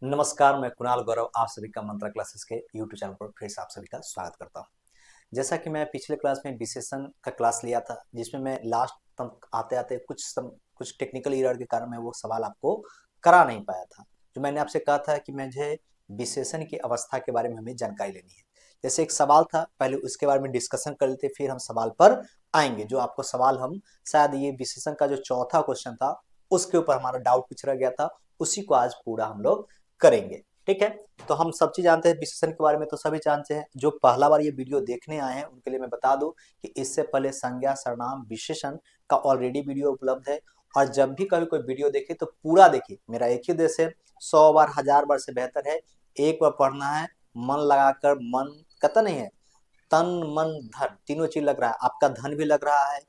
नमस्कार, मैं कुणाल गौरव आप सभी का मंत्रा क्लासेस के यूट्यूब चैनल पर फिर से आप सभी का स्वागत करता हूं। जैसा कि मैं पिछले क्लास में विशेषण का क्लास लिया था, जिसमें मैं लास्ट तक आते आते कुछ टेक्निकल एरर के कारण मैं वो सवाल आपको करा नहीं पाया था। जो मैंने आपसे कहा था कि मुझे विशेषण की अवस्था के बारे में हमें जानकारी लेनी है। जैसे एक सवाल था, पहले उसके बारे में डिस्कशन कर लेते, फिर हम सवाल पर आएंगे। जो आपको सवाल हम शायद ये विशेषण का जो चौथा क्वेश्चन था उसके ऊपर हमारा डाउट कुछ रह गया था, उसी को आज पूरा हम लोग करेंगे। ठीक है, तो हम सब चीज जानते हैं विशेषण के बारे में, तो सभी जानते हैं। जो पहला बार ये वीडियो देखने आए हैं उनके लिए मैं बता दूं कि इससे पहले संज्ञा सर्वनाम विशेषण का ऑलरेडी वीडियो उपलब्ध है। और जब भी कभी कोई वीडियो देखे तो पूरा देखिए। मेरा एक ही उद्देश्य है, 100 बार 1000 बार से बेहतर है एक बार पढ़ना है, मन लगाकर। मन कहता नहीं है, तन मन धन तीनों चीज लग रहा है, आपका धन भी लग रहा है,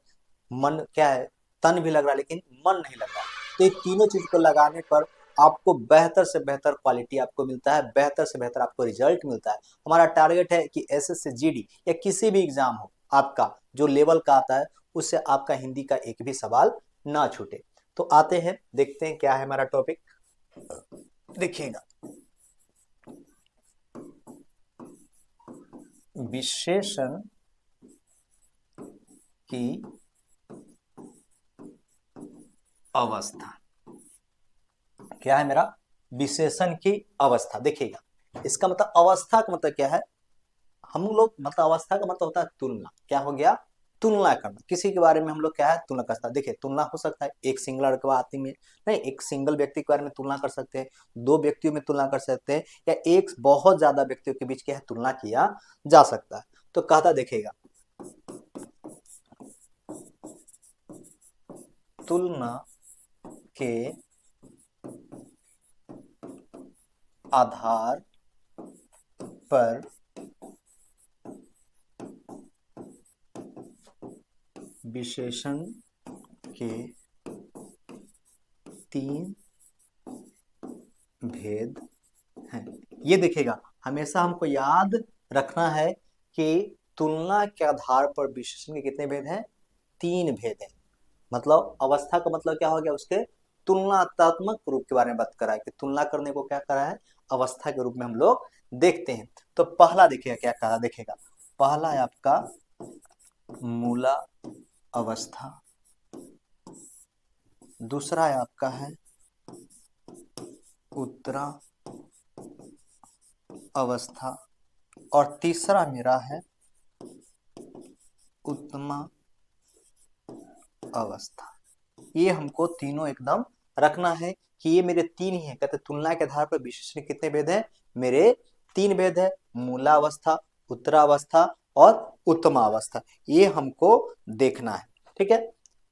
मन क्या है, तन भी लग रहा है, लेकिन मन नहीं लग रहा है। तो ये तीनों चीज को लगाने पर आपको बेहतर से बेहतर क्वालिटी आपको मिलता है, बेहतर से बेहतर आपको रिजल्ट मिलता है। हमारा टारगेट है कि एसएससी जीडी या किसी भी एग्जाम हो आपका जो लेवल का आता है, उससे आपका हिंदी का एक भी सवाल ना छूटे। तो आते हैं, देखते हैं क्या है हमारा टॉपिक। देखिएगा, विशेषण की अवस्था। क्या है मेरा? विशेषण की अवस्था। देखिएगा, इसका मतलब अवस्था का मतलब क्या है? हम लोग मतलब अवस्था का मतलब होता है तुलना। क्या हो गया? तुलना करना। किसी के बारे में हम लोग क्या है, तुलना करता है। देखिए, तुलना हो सकता है एक सिंगल आदमी में, नहीं, एक सिंगल व्यक्ति के बारे में तुलना कर सकते हैं, दो व्यक्तियों में तुलना कर सकते हैं, या एक बहुत ज्यादा व्यक्तियों के बीच क्या है, तुलना किया जा सकता है। तो कहता, देखिएगा, तुलना के आधार पर विशेषण के तीन भेद हैं। ये देखिएगा, हमेशा हमको याद रखना है कि तुलना के आधार पर विशेषण के कितने भेद हैं? तीन भेद हैं। मतलब अवस्था का मतलब क्या हो गया? उसके तुलनात्मक रूप के बारे में बात करा है कि तुलना करने को क्या करा है, अवस्था के रूप में हम लोग देखते हैं। तो पहला देखिएगा क्या कहा, देखिएगा, पहला है आपका मूला अवस्था, दूसरा है आपका है उत्तरा अवस्था, और तीसरा मेरा है उत्तमा अवस्था। ये हमको तीनों एकदम रखना है कि ये मेरे तीन ही है। कहते तुलना के आधार पर विशेषण कितने भेद है? मेरे तीन भेद है, मूलावस्था, उत्तरावस्था और उत्तमा अवस्था। ये हमको देखना है। ठीक है,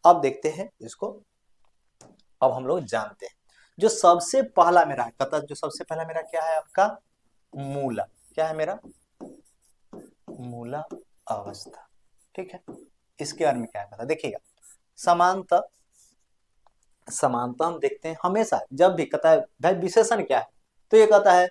अब देखते हैं इसको। अब हम लोग जानते हैं जो सबसे पहला मेरा है, कहता जो सबसे पहला मेरा क्या है आपका? मूला। क्या है मेरा? मूला अवस्था। ठीक है, इसके बारे में क्या कहता है, देखिएगा, समानता। समानता हम देखते हैं हमेशा जब भी कहता है भाई विशेषण क्या है, तो ये कहता है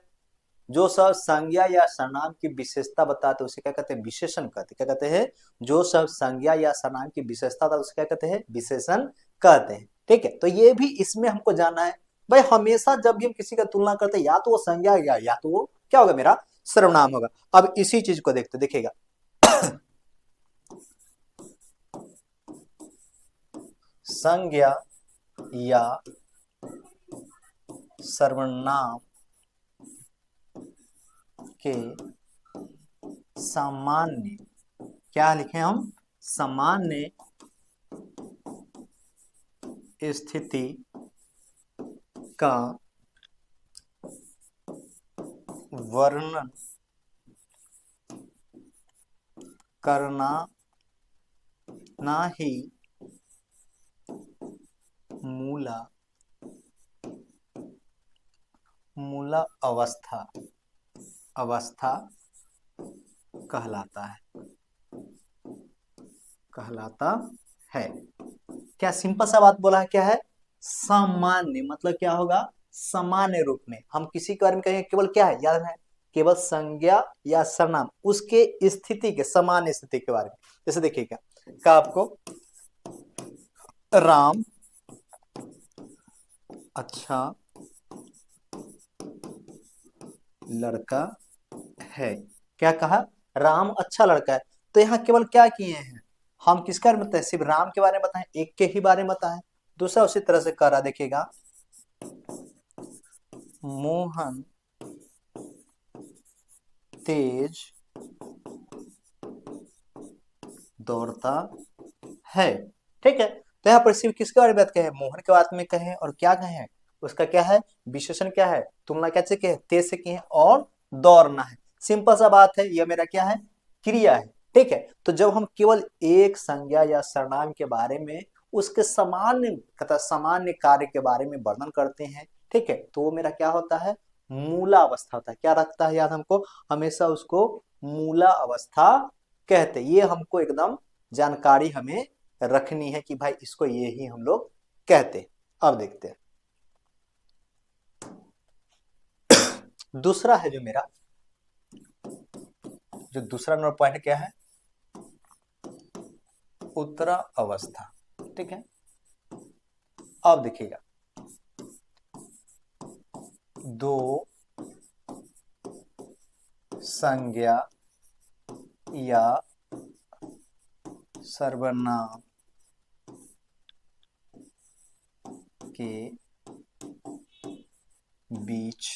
जो सब संज्ञा या सर्वनाम की विशेषता बताते हैं उसे क्या कहते हैं? विशेषण कहते हैं। क्या कहते हैं? जो सब संज्ञा या सर्वनाम की विशेषता था उसे क्या कहते हैं? विशेषण कहते हैं। ठीक है, तो ये भी इसमें हमको जानना है भाई, हमेशा जब भी हम किसी का तुलना करते हैं, या तो वो संज्ञा या तो वो क्या होगा, मेरा सर्वनाम होगा। अब इसी चीज को देखते देखिएगा, संज्ञा या सर्वनाम के सामान्य, क्या लिखे हम? सामान्य स्थिति का वर्णन करना ना ही मूला मूला अवस्था कहलाता है। क्या सिंपल सा बात बोला है, क्या है? सामान्य मतलब क्या होगा? सामान्य रूप में हम किसी के बारे में कहेंगे, केवल क्या है, याद है, केवल संज्ञा या सर्वनाम उसके स्थिति के, सामान्य स्थिति के बारे में। जैसे देखिएगा, क्या आपको राम अच्छा लड़का है। क्या कहा? राम अच्छा लड़का है। तो यहाँ केवल क्या किए हैं, हम किसके बारे में बताएं? सिर्फ राम के बारे में बताएं, एक के ही बारे में बताएं। दूसरा उसी तरह से कह रहा, देखिएगा, मोहन तेज दौड़ता है। ठीक है, तो यहाँ पर सिर्फ किसके बारे में बात कहें? मोहन के बारे में कहें, और क्या कहें? उसका क्या है? विशेषण क्या है? तुलना कैसे की है? तेज से की है, और दौड़ना है। सिंपल सा बात है, यह मेरा क्या है? क्रिया है। ठीक है, तो जब हम केवल एक संज्ञा या सर्वनाम के बारे में उसके सामान्य तथा सामान्य कार्य के बारे में वर्णन करते हैं, ठीक है, तो वो मेरा क्या होता है? मूला अवस्था होता है। क्या रखता है याद हमको? हमेशा उसको मूला अवस्था कहते हैं। ये हमको एकदम जानकारी हमें रखनी है कि भाई इसको ये ही हम लोग कहते हैं। अब देखते हैं दूसरा है जो मेरा, जो दूसरा नंबर पॉइंट क्या है? उत्तरा अवस्था। ठीक है, अब देखिएगा, दो संज्ञा या सर्वनाम के बीच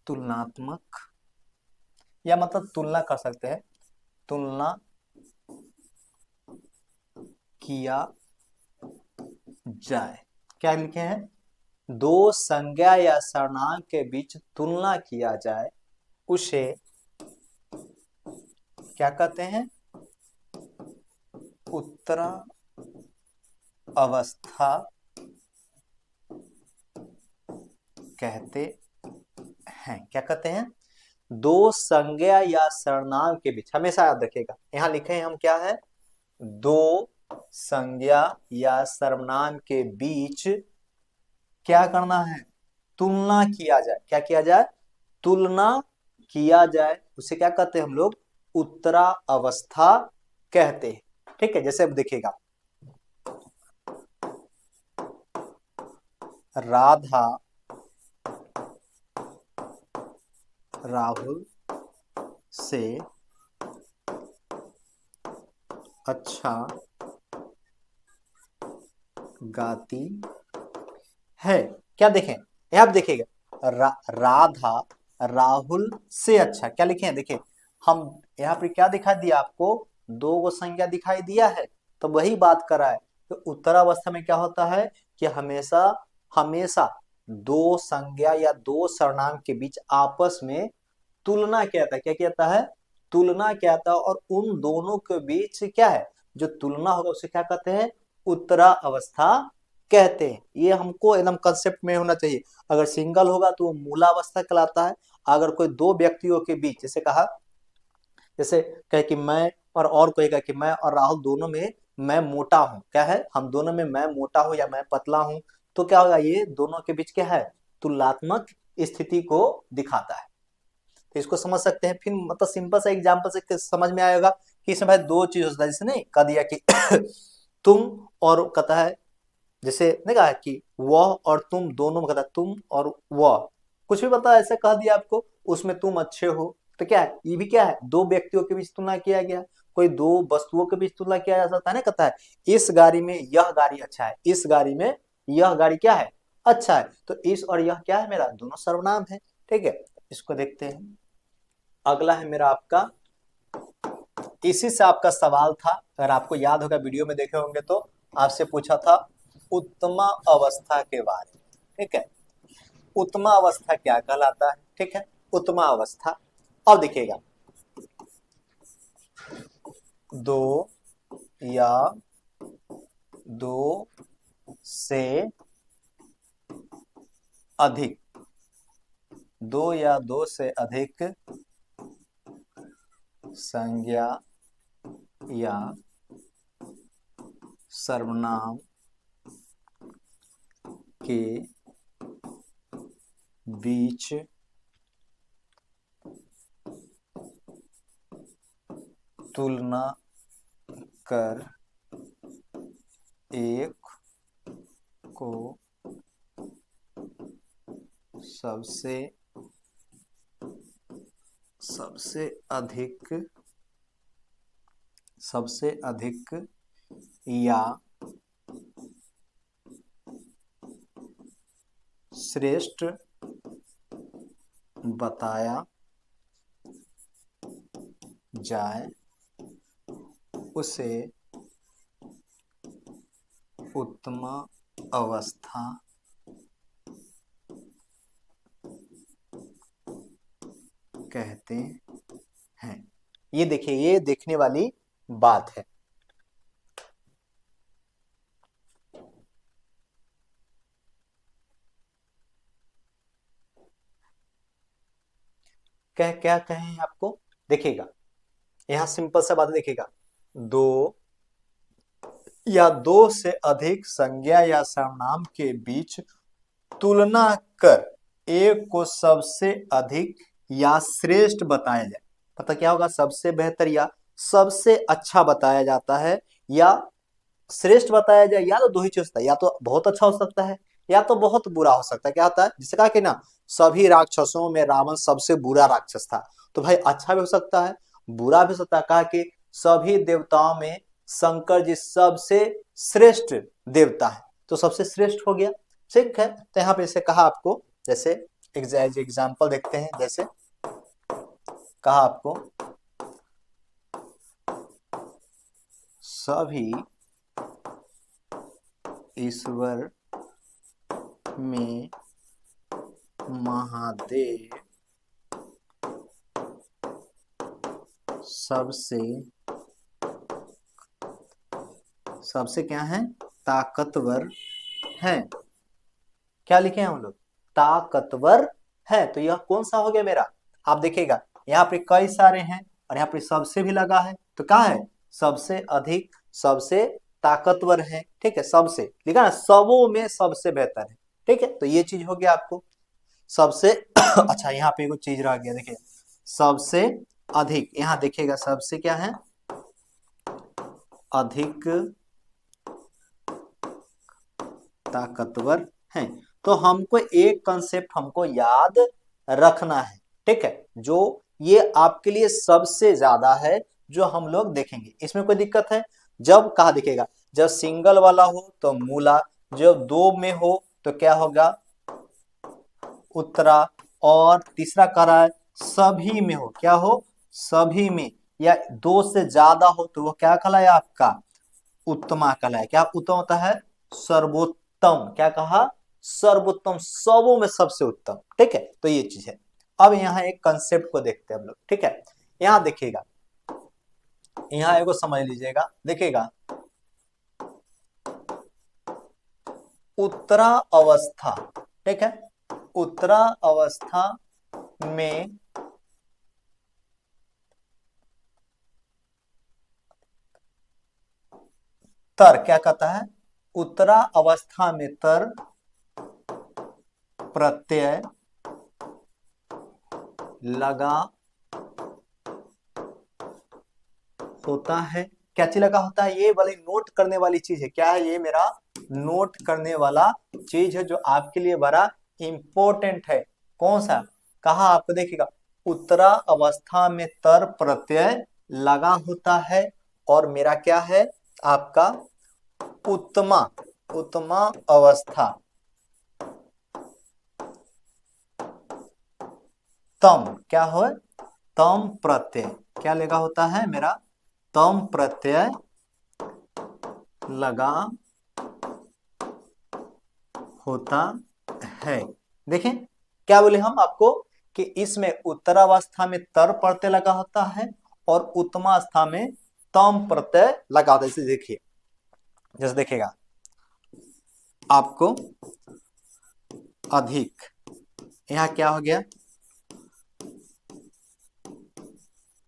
तुलनात्मक या मतलब तुलना कर सकते हैं, तुलना किया जाए। क्या लिखे हैं? दो संज्ञा या सर्वनाम के बीच तुलना किया जाए, उसे क्या कहते हैं? उत्तरा अवस्था कहते हैं। क्या कहते हैं? दो संज्ञा या सर्वनाम के बीच, हमेशा याद रखिएगा, यहां लिखे हैं हम क्या है? दो संज्ञा या सर्वनाम के बीच क्या करना है? तुलना किया जाए। क्या किया जाए? तुलना किया जाए, उसे क्या कहते हैं हम लोग? उत्तरा अवस्था कहते हैं। ठीक है, जैसे अब देखिएगा, राधा राहुल से अच्छा गाती है। क्या देखें? यहाँ आप देखिएगा, राधा राहुल से अच्छा, क्या लिखे हैं? देखिए, हम यहाँ पे क्या दिखा दिया आपको? दो गो संज्ञा दिखाई दिया है, तो वही बात कर रहा है। तो उत्तरावस्था में क्या होता है कि हमेशा हमेशा दो संज्ञा या दो सर्वनाम के बीच आपस में तुलना क्या था? क्या कहता है? तुलना क्या था, और उन दोनों के बीच क्या है? जो तुलना होगा उसे क्या कहते हैं? उत्तरा अवस्था कहते हैं। ये हमको एकदम कंसेप्ट में होना चाहिए। अगर सिंगल होगा तो वो मूलावस्था कहलाता है। अगर कोई दो व्यक्तियों के बीच, जैसे कहा, जैसे कहे कि मैं और कोई कहे कि मैं और राहुल दोनों में मैं मोटा हूं, क्या है? हम दोनों में मैं मोटा हूं या मैं पतला हूं, तो क्या होगा? ये दोनों के बीच क्या है? तुलनात्मक स्थिति को दिखाता है। तो इसको समझ सकते हैं। फिर मतलब सिंपल सा एग्जांपल से समझ में आएगा कि इसमें भाई दो चीज होता है। जैसे नहीं कह दिया कि तुम, और कहता है, जैसे नहीं कहा कि वह और तुम दोनों में कहता है तुम और वह, कुछ भी बता ऐसे कह दिया आपको, उसमें तुम अच्छे हो, तो क्या है? ये भी क्या है? दो व्यक्तियों के बीच तुलना किया गया। कोई दो वस्तुओं के बीच तुलना किया जा सकता है ना, कहता है इस गाड़ी में यह गाड़ी अच्छा है, इस गाड़ी में यह गाड़ी क्या है? अच्छा है। तो इस और यह क्या है? मेरा दोनों सर्वनाम है। ठीक है, इसको देखते हैं। अगला है मेरा आपका, इसी से आपका सवाल था, अगर आपको याद होगा वीडियो में देखे होंगे तो आपसे पूछा था उत्तमा अवस्था के बारे में। ठीक है, उत्तमा अवस्था क्या कहलाता है? ठीक है, उत्तमा अवस्था, अब देखिएगा, दो या दो से अधिक, दो या दो से अधिक संज्ञा या सर्वनाम के बीच तुलना कर एक को सबसे अधिक या श्रेष्ठ बताया जाए उसे उत्तम अवस्था कहते हैं। ये देखिए, ये देखने वाली बात है। क्या कहें आपको, देखिएगा यहां सिंपल सा बात देखिएगा, दो या दो से अधिक संज्ञा या सर्वनाम के बीच तुलना कर एक को सबसे अधिक या श्रेष्ठ बताया जाए। पता क्या होगा, सबसे बेहतर या सबसे अच्छा बताया जाता है या श्रेष्ठ बताया जाए, या तो दो ही चीज होता है, या तो बहुत अच्छा हो सकता है या तो बहुत बुरा हो सकता है। क्या होता है, जिसे कहा कि ना सभी राक्षसों में रावण सबसे बुरा राक्षस था, तो भाई अच्छा भी हो सकता है बुरा भी हो सकता है। कहा कि सभी देवताओं में शंकर जी सबसे श्रेष्ठ देवता है, तो सबसे श्रेष्ठ हो गया, ठीक है। तो यहाँ पे इसे कहा आपको, जैसे एग्जाम्पल देखते हैं, जैसे कहा आपको सभी ईश्वर में महादेव सबसे क्या है, ताकतवर है। क्या लिखे हैं हम लोग, ताकतवर है। तो यह कौन सा हो गया मेरा, आप देखिएगा यहाँ पे कई सारे हैं और यहाँ पे सबसे भी लगा है, तो क्या है, सबसे अधिक, सबसे ताकतवर है, ठीक है, सबसे लिखा ना, सबों में सबसे बेहतर है, ठीक है। तो ये चीज हो गया आपको सबसे अच्छा, यहाँ पे एक चीज रह गया, देखिए सबसे अधिक, यहाँ देखिएगा सबसे क्या है, अधिक ताकतवर है। तो हमको एक कंसेप्ट हमको याद रखना है, ठीक है, जो ये आपके लिए सबसे ज्यादा है, जो हम लोग देखेंगे। इसमें कोई दिक्कत है, जब कहा दिखेगा, जब सिंगल वाला हो तो मूला, जब दो में हो तो क्या होगा, उत्तरा, और तीसरा कह रहा है सभी में हो, क्या हो, सभी में, या दो से ज्यादा हो तो वो क्या कहलाया आपका, उत्तमा कहलाया। क्या उत्तम होता है, सर्वोत्तम, क्या कहा, सर्वोत्तम, सबों में सबसे उत्तम, ठीक है। तो ये चीज है। अब यहाँ एक कंसेप्ट को देखते हैं हम लोग, ठीक है। यहाँ देखिएगा, यहाँ एगो समझ लीजिएगा, देखिएगा उत्तरा अवस्था, ठीक है, उत्तरा अवस्था में तर क्या कहता है, उत्तरा अवस्था में तर प्रत्यय लगा होता है। क्या चीज लगा होता है, ये वाली नोट करने वाली चीज है। क्या है ये, मेरा नोट करने वाला चीज है, जो आपके लिए बड़ा इंपॉर्टेंट है। कौन सा, कहा आपको, देखिएगा उत्तरा अवस्था में तर प्रत्यय लगा होता है, और मेरा क्या है आपका, उत्तमा, उत्तमा अवस्था, तम क्या हो, तम प्रत्यय क्या लगा होता है मेरा, तम प्रत्यय लगा होता है। देखें क्या बोले हम आपको, कि इसमें उत्तरावस्था में तर प्रत्यय लगा होता है और उत्तमावस्था में तम प्रत्यय लगा होता है। जैसे देखिए, जैसे देखिएगा आपको अधिक, यहाँ क्या हो गया,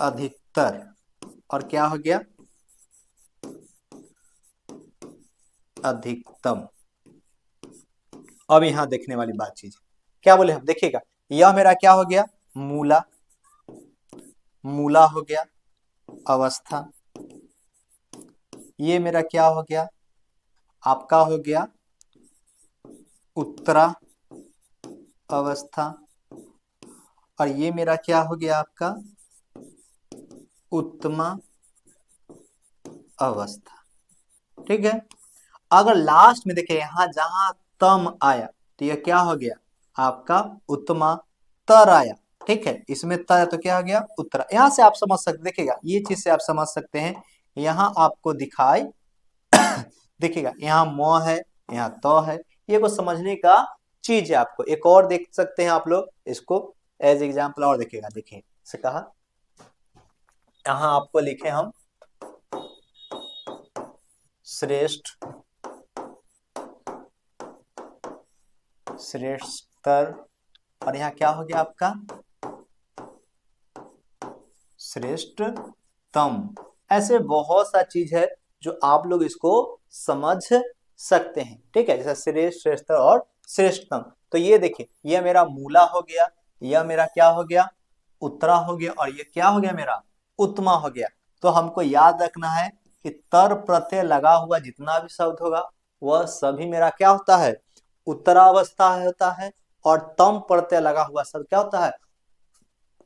अधिकतर, और क्या हो गया, अधिकतम। अब यहां देखने वाली बात चीज क्या बोले हम, देखिएगा यह मेरा क्या हो गया, मूला, मूला हो गया अवस्था, ये मेरा क्या हो गया, आपका हो गया उत्तरा अवस्था, और ये मेरा क्या हो गया आपका उत्तमा अवस्था। ठीक है, अगर लास्ट में देखें यहां जहां तम आया तो ये क्या हो गया आपका उत्तमा तर आया। ठीक है, इसमें तर तो क्या हो गया उत्तरा। यहां से आप समझ सकते, देखिएगा ये चीज से आप समझ सकते हैं, यहां आपको दिखाई देखिएगा यहाँ म है, यहाँ तो है, ये को समझने का चीज है। आपको एक और देख सकते हैं आप लोग इसको एज एग्जाम्पल, और देखिएगा, देखिए से कहा यहाँ आपको लिखे हम श्रेष्ठ श्रेष्ठतर, और यहाँ क्या हो गया आपका श्रेष्ठतम। ऐसे बहुत सा चीज है जो आप लोग इसको समझ सकते हैं। ठीक है, जैसे श्रेष्ठ श्रेष्ठतर और श्रेष्ठतम। तो ये देखिए ये मेरा मूला हो गया, यह मेरा क्या हो गया उत्तरा हो गया, और ये क्या हो गया मेरा उत्तमा हो गया। तो हमको याद रखना है कि तर प्रत्यय लगा हुआ जितना भी शब्द होगा वह सभी मेरा क्या होता है उत्तरावस्था होता है, और तम प्रत्यय लगा हुआ शब्द क्या होता है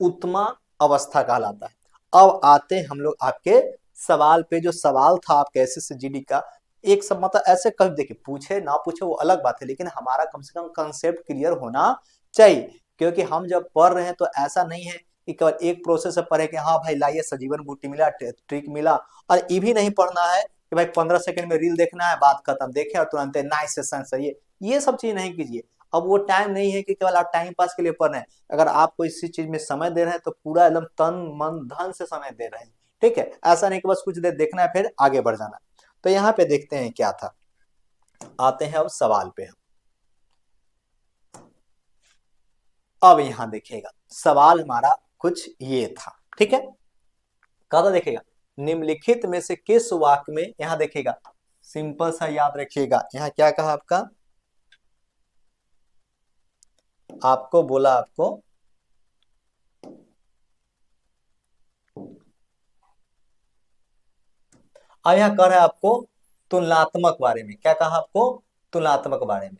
उत्तमा अवस्था कहलाता है। अब आते हैं हम लोग आपके सवाल पे। जो सवाल था आपके एसएससी जीडी का, एक सब मतलब ऐसे कभी देखिए पूछे ना पूछे वो अलग बात है, लेकिन हमारा कम से कम कंसेप्ट क्लियर होना चाहिए। क्योंकि हम जब पढ़ रहे हैं तो ऐसा नहीं है कि केवल एक प्रोसेस से पढ़े कि हाँ भाई लाइए सजीवन बूटी मिला, ट्रिक मिला, और ये भी नहीं पढ़ना है कि भाई 15 सेकंड में रील देखना है, बात खत्म, देखे और तुरंत नाइस सेशन सही, ये सब चीज नहीं कीजिए। अब वो टाइम नहीं है कि केवल आप टाइम पास के लिए पढ़ रहे हैं। अगर आप कोई इसी चीज में समय दे रहे हैं तो पूरा एकदम तन मन धन से समय दे रहे हैं। ठीक है, ऐसा नहीं कि बस कुछ देर देखना है फिर आगे बढ़ जाना। तो यहाँ पे देखते हैं क्या था, आते हैं अब सवाल पे। अब यहाँ देखिएगा सवाल हमारा कुछ ये था। ठीक है, कहा था देखिएगा निम्नलिखित में से किस वाक्य में, यहाँ देखिएगा सिंपल सा याद रखिएगा, यहाँ क्या कहा आपको बोला आपको अब यहाँ कह रहा है आपको तुलनात्मक बारे में। क्या कहा आपको तुलनात्मक बारे में।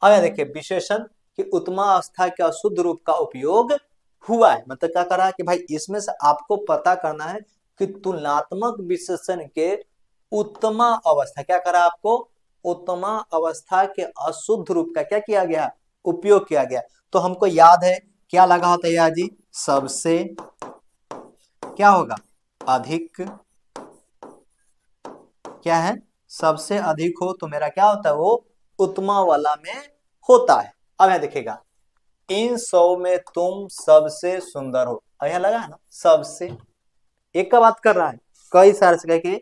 अब यहाँ देखिए विशेषण कि उत्तमा अवस्था के अशुद्ध रूप का उपयोग हुआ है। मतलब क्या कर रहा है कि भाई इसमें से आपको पता करना है कि तुलनात्मक विशेषण के उत्तमा अवस्था, क्या करा आपको उत्तमा अवस्था के अशुद्ध रूप का क्या किया गया उपयोग किया गया। तो हमको याद है क्या लगा होता है यार जी, सबसे क्या होगा अधिक, क्या है सबसे अधिक हो तो मेरा क्या होता है वो उत्तमा वाला में होता है। अब यहां देखिएगा इन 100 में तुम सबसे सुंदर हो, अब यहां लगा है ना सबसे, एक का बात कर रहा है, कई सारे से कह के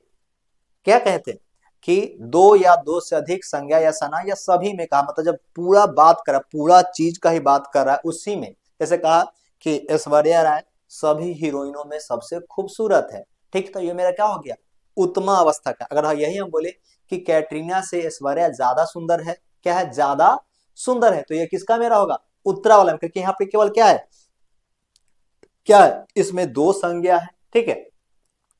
क्या कहते हैं कि दो या दो से अधिक संज्ञा या सना या सभी में कहा, मतलब जब पूरा बात कर रहा पूरा चीज का ही बात कर रहा है उसी में। जैसे कहा कि ऐश्वर्या राय सभी हीरोइनों में सबसे खूबसूरत है। ठीक, तो ये मेरा क्या हो गया उत्तमा अवस्था का। अगर यही हम बोले कि कैटरीना से ऐश्वर्या ज्यादा सुंदर है, क्या है ज्यादा सुंदर है, तो ये किसका मेरा होगा उत्तरा वाला में, क्योंकि यहाँ पे केवल क्या है इसमें दो संज्ञा है। ठीक है,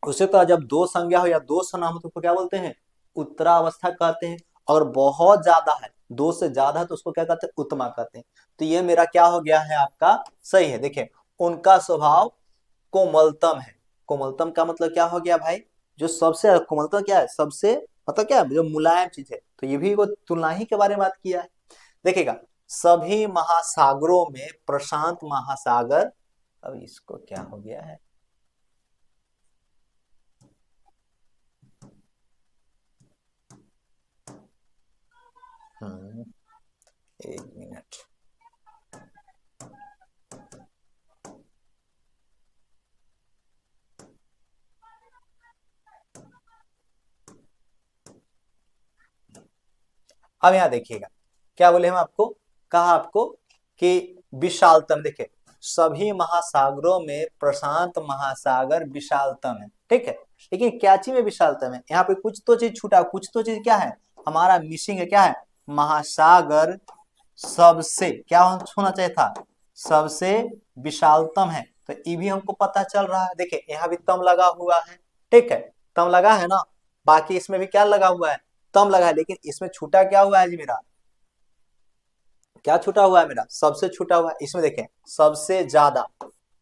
उसे तो जब दो संज्ञा हो या दो सनाम हो तो क्या बोलते हैं उत्तरावस्था कहते हैं। और बहुत ज्यादा है, दो से ज्यादा है तो उसको क्या कहते हैं उत्तमा कहते हैं। तो ये मेरा क्या हो गया है आपका सही है। देखिए उनका स्वभाव कोमलतम है। कोमलतम का मतलब क्या हो गया भाई, जो सबसे कोमलतम क्या है सबसे मतलब क्या है जो मुलायम चीज है। तो ये भी वो तुलना ही के बारे में बात किया है। देखिएगा सभी महासागरों में प्रशांत महासागर, अब इसको क्या हो गया है एक मिनट, अब यहां देखिएगा क्या बोले हम आपको, कहा आपको कि विशालतम, देखिए सभी महासागरों में प्रशांत महासागर विशालतम है। ठीक है, लेकिन क्या चीज में विशालतम है, यहाँ पे कुछ तो चीज छूटा, कुछ तो चीज क्या है हमारा मिसिंग है, क्या है महासागर सबसे क्या होना चाहिए था सबसे विशालतम है। तो ये भी हमको पता चल रहा है। देखिए यहाँ भी तम लगा हुआ है। ठीक है, तम लगा है ना, बाकी इसमें भी क्या लगा हुआ है, तम लगा है, लेकिन इसमें छूटा क्या हुआ है जी मेरा, क्या छूटा हुआ है मेरा, सबसे छूटा हुआ है। इसमें देखें सबसे ज्यादा,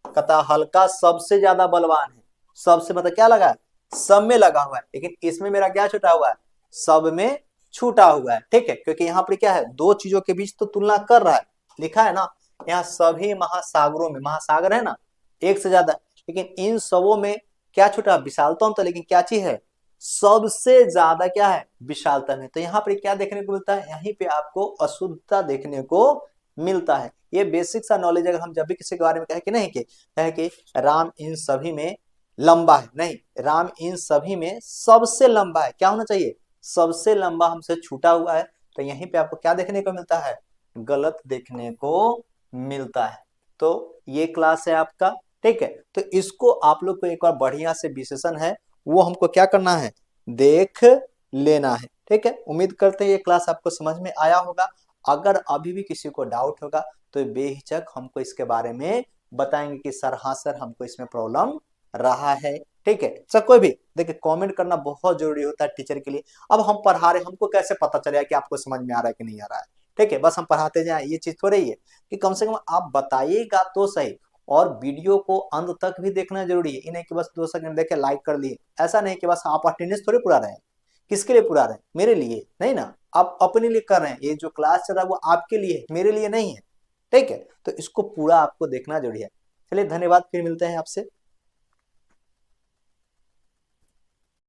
कथा हल्का सबसे ज्यादा बलवान है, सबसे मतलब क्या लगा है, सब में लगा हुआ है, लेकिन इसमें मेरा क्या छूटा हुआ है, सब में छूटा हुआ है। ठीक है, क्योंकि यहाँ पर क्या है, दो चीजों के बीच तो तुलना कर रहा है, लिखा है ना यहाँ सभी महासागरों में, महासागर है ना एक से ज्यादा, लेकिन इन सबों में क्या छूटा, विशालतम, तो लेकिन क्या चीज है, सबसे ज्यादा क्या है, विशालतम है। तो यहाँ पर क्या देखने को मिलता है, यहीं पे आपको अशुद्धता देखने को मिलता है। ये बेसिक सा नॉलेज अगर हम जब भी किसी के बारे में कहे कि नहीं कि कहे कि राम इन सभी में लंबा है, नहीं, राम इन सभी में सबसे लंबा है, क्या होना चाहिए, सबसे लंबा हमसे छूटा हुआ है। तो यहीं पे आपको क्या देखने को मिलता है, गलत देखने को मिलता है। तो ये क्लास है आपका, ठीक है। तो इसको आप लोग को एक बार बढ़िया से विशेषण है वो हमको क्या करना है, देख लेना है। ठीक है, उम्मीद करते हैं ये क्लास आपको समझ में आया होगा। अगर अभी भी किसी को डाउट होगा तो बेहिचक हमको इसके बारे में बताएंगे कि सर हाँ सर हमको इसमें प्रॉब्लम रहा है। ठीक है सर, कोई भी देखिए कमेंट करना बहुत जरूरी होता है टीचर के लिए। अब हम पढ़ा रहे, हमको कैसे पता चलेगा कि आपको समझ में आ रहा है कि नहीं आ रहा है। ठीक है, बस हम पढ़ाते जाए, ये चीज थोड़ी है कि कम से कम आप बताइएगा तो सही। और वीडियो को अंत तक भी देखना जरूरी है, ये नहीं कि बस 2 सेकंड देखे लाइक कर लिए, ऐसा नहीं कि बस आप अटेंडेंस थोड़ी पूरा रहे हैं। किसके लिए पूरा रहे, मेरे लिए नहीं ना, आप अपने लिए कर रहे हैं। ये जो क्लास चल रहा है वो आपके लिए है, मेरे लिए नहीं है। ठीक है, तो इसको पूरा आपको देखना जरूरी है। चलिए धन्यवाद, फिर मिलते हैं आपसे।